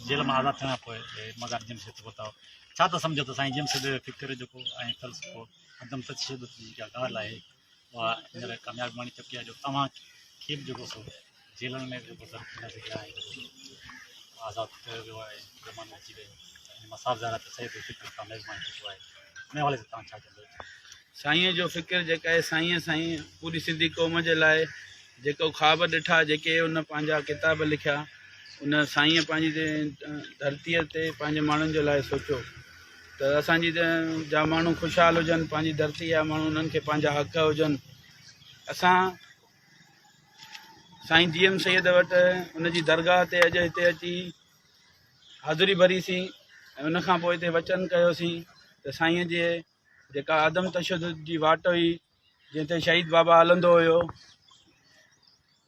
Jail में आज़ाद थियण पोइ मज़ार जमशेद बताओ छा त सम्झो त साईं जमशेद फ़िक्र जेको ऐं फ़लसफ़ो अदम तशद्दुद जी जेका ॻाल्हि आहे उहा हींअर कामयाबु बणी चुकी आहे जो तव्हांखे बि जेको सो जेलनि में जेको सो हिन जॻह आहे आज़ादु कयो वियो आहे ज़मानो अची वियो ऐं मसाफ़ज़ार त सही फ़िक्र खां महिरबानी चुको आहे उन हवाले सां तव्हां छा चवंदो साईं जो फ़िक्र जेका आहे साईं पूरी सिंधी क़ौम जे लाइ जेको ख़्वाब ॾिठा जेके उन पंहिंजा किताब लिखिया उन साईं पंहिंजी धरतीअ ते पंहिंजे माण्हुनि जे लाइ सोचियो त असांजी जा माण्हू ख़ुशहाल हुजनि पंहिंजी धरती जा माण्हू उन्हनि खे पंहिंजा हक़ हुजनि। असां साईं जीएम सैयद वटि उनजी दरगाह ते अॼु हिते अची हाज़ुरी भरीसीं ऐं उनखां पोइ हिते वचन कयोसीं त साईं जे जेका आदम तशद्दुद जी वाट हुई जंहिं ते शहीद बाबा हलंदो हुयो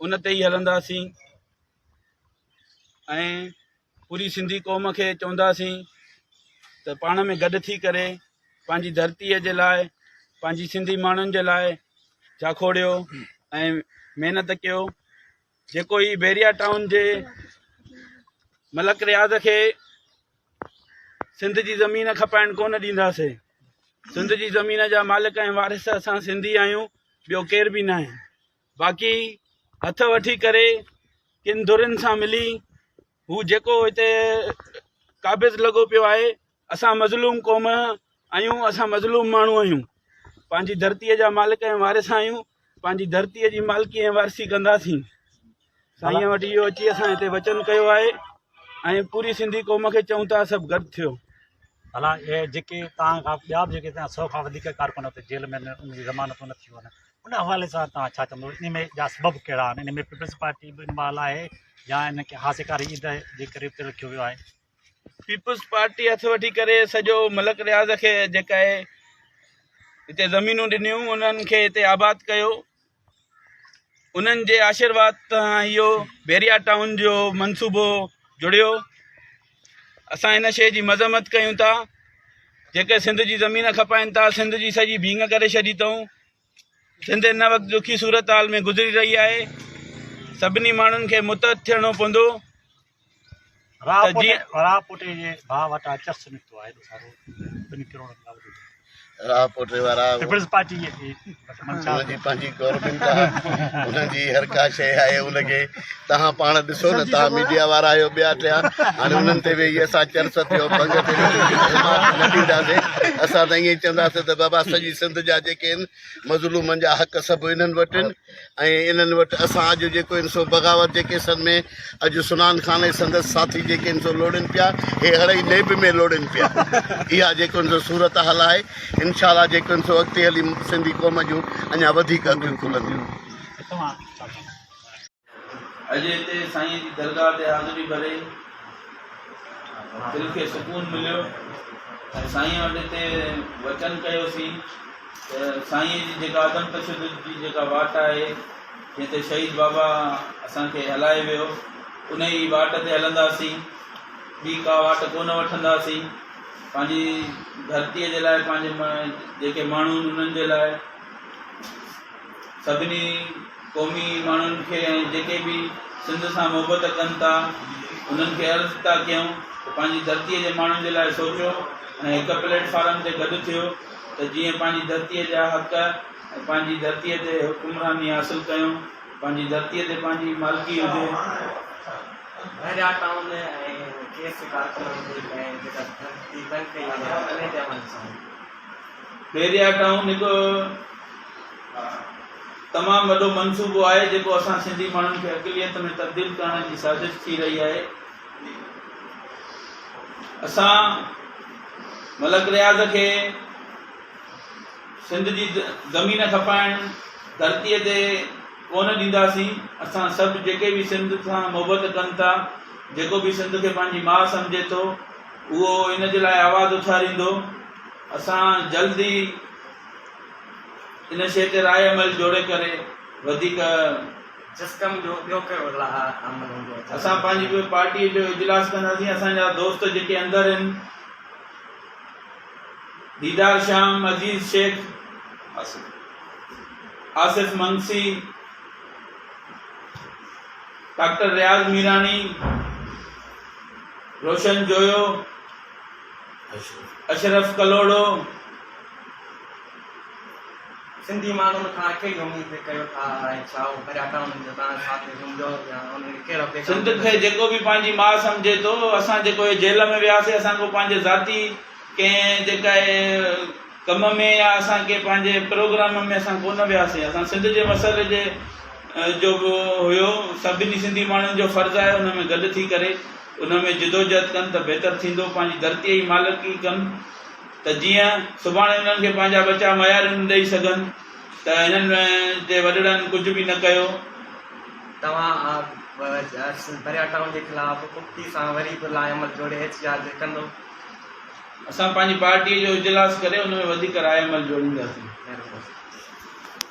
उन ते ई हलंदासीं ऐं पूरी सिंधी क़ौम खे चवंदासीं त पाण में गॾु थी करे पंहिंजी धरतीअ जे लाइ पंहिंजी सिंधी माण्हुनि जे लाइ जाखोड़ियो ऐं महिनत कयो। जेको ही बैरिया टाउन जे मलक रियाज़ खे सिंध जी ज़मीन खपाइण कोन ॾींदासीं। सिंध जी ज़मीन जा मालिक ऐं वारिस असां सिंधी आहियूं, ॿियो केर बि न आहे। बाक़ी हथ वठी करे किन धुरिन सां मिली हू जेको हिते क़ाबिज़ लॻो पियो आहे, असां मज़लूम क़ौम आहियूं, असां मज़लूम माण्हू आहियूं, पंहिंजी धरतीअ जा मालिक ऐं वारिस आहियूं, पंहिंजी धरतीअ जी मालिकी ऐं वारसी कंदासीं। साईं वटि इहो अची असां हिते वचन कयो आहे ऐं पूरी सिंधी क़ौम खे चऊं था सभु गॾु थियो। भला ये जेके तव्हां खां ॿिया बि जेके 100 खां वधीक कारकुन हुते जेल में उनजी ज़मानतूं न थियूं आहिनि, उन हवाले सां तव्हां छा चवंदो? इन में जा सबबु कहिड़ा आहिनि? इन में पीपल्स पार्टी बि इनवाल आहे या इनखे हासिकारी ईद जे करे उते रखियो वियो आहे? पीपल्स पार्टी हथ वठी करे सॼो मलक रियाज़ खे जेका आहे हिते ज़मीनूं ॾिनियूं, उन्हनि खे हिते आबाद कयो। उन्हनि जे आशीर्वाद तां इहो बैरिया टाउन जो मनसूबो जुड़ियो। असां हिन शइ जी मज़म्मत कयूं था। जेके सिंध जी ज़मीन खपाइनि था, सिंध जी सॼी भींग करे छॾी अथऊं। सिंध हिन वक़्तु दुखी सूरत हाल में गुज़री रही आहे। सभिनी माण्हुनि खे मुतहद थियणो पवंदो। रापोटे जे भाउ वटां चर्च निकितो आहे एॾो सारो 2 करोड़ रापोटे वारा पीपल्स पार्टी उनजी पंहिंजी गवर्नमेंट आहे, उनजी हर का शइ आहे। उनखे तव्हां पाण ॾिसो न, तव्हां मीडिया वारा आहियो ॿिया टिया, हाणे उन्हनि ते वेही असां चर्च थियो भंग ते न ॾींदासीं। असां त ईअं चवंदासीं त बाबा सॼी सिंध जा जेके आहिनि मज़लूमनि जा हक़ सभु इन्हनि वटि आहिनि ऐं इन्हनि वटि असां अॼु जेको आहिनि सो बग़ावत जे केसनि में अॼु सुनान खान ऐं संदसि साथी जेके आहिनि सो लोड़नि पिया, हे हड़ई नेब में लोड़नि पिया। इहा जेको आहिनि सो सूरत हाल आहे। इंशाअल्लाह जेको आहिनि सो अॻिते हली सिंधी क़ौम जूं अञा वधीक अॻियूं खुलंदियूं। अॼु हिते साईं जी दरगाह ते हाज़ुरी भरे दिलि खे सुकून मिलियो ऐं साईं वटि हिते वचन कयोसीं त साईं जी जेका आदम तशद्दुद जी जेका वाट आहे जंहिं ते शहीद बाबा असांखे हलाए वियो, उन ई वाट ते हलंदासीं, ॿी का वाट कोन वठंदासीं। पंहिंजी धरतीअ जे लाइ, पंहिंजे जेके माण्हू आहिनि उन्हनि जे लाइ, सभिनी क़ौमी माण्हुनि खे ऐं जेके बि सिंध सां मोहबत कनि था उन्हनि खे अर्ज़ु था कयूं त पंहिंजी धरतीअ जे माण्हुनि जे लाइ सोचियो ऐं हिकु प्लेटफॉर्म ते गॾु थियो त जीअं पंहिंजी धरतीअ जा हक़ ऐं पंहिंजी धरतीअ ते हुकुमरानी हासिलु कयूं, पंहिंजी धरतीअ ते पंहिंजी मालिकी हुजे। बैरिया टाउन बैरिया टाउन हिकु तमामु वॾो मनसूबो आहे जेको असां सिंधी माण्हुनि खे अक़लियत में तब्दील करण जी साज़िश थी रही आहे। असां मलक रियाज़ खे सिंध जी ज़मीन खपाइण धरतीअ ते कोन ॾींदासीं। असां सभु जेके बि सिंध सां मोहबत कनि था, जेको बि सिंध खे पंहिंजी माउ सम्झे थो, उहो इन जे लाइ आवाज़ु उथारींदो। असां जल्दी इन शइ ते राय अमल जोड़े करे वधीक असां पंहिंजी पार्टीअ जो इजलास कंदासीं। असांजा दोस्त जेके अंदरि आहिनि, दीदार शाम, अजीज़ शेख, आसिफ मंगसी, डॉक्टर रियाज़ मीरानी, रोशन जोयो, अशरफ कलोड़ो, सिंधी माण्हुनि खां कहिड़ी उमेद कयो था ऐं छा उहो परियां टाउन जो तव्हां साथ हूंदो या उनखे कहिड़ो सिंध खे जेको बि पंहिंजी माउ सम्झे थो, असां जेको जेल में वियासीं असां को पंहिंजे ज़ाती कंहिं जेका कम में या असांखे पंहिंजे प्रोग्राम में असां कोन वियासीं। असां सिंध जे मसइले जे जो हुयो, सभिनी सिंधी माण्हुनि जो फ़र्ज़ु आहे उन में गॾु थी करे उन में जिदोजहद कनि त बहितर थींदो, पंहिंजी धरतीअ जी मालिकी कनि त जीअं सुभाणे उन्हनि खे पंहिंजा बचा मयारियूं ॾेई सघनि, त हिननि जे वॾड़नि कुझु बि न कयो। तव्हां परियां टाउन जे ख़िलाफ़ पुख़्ती सां वरी बि लाइ अमल जोड़े एहतिजाज कंदो? असां पंहिंजी पार्टीअ जो इजलास करे उन में वधीक राय अमल जोड़ींदासीं। महिरबानी।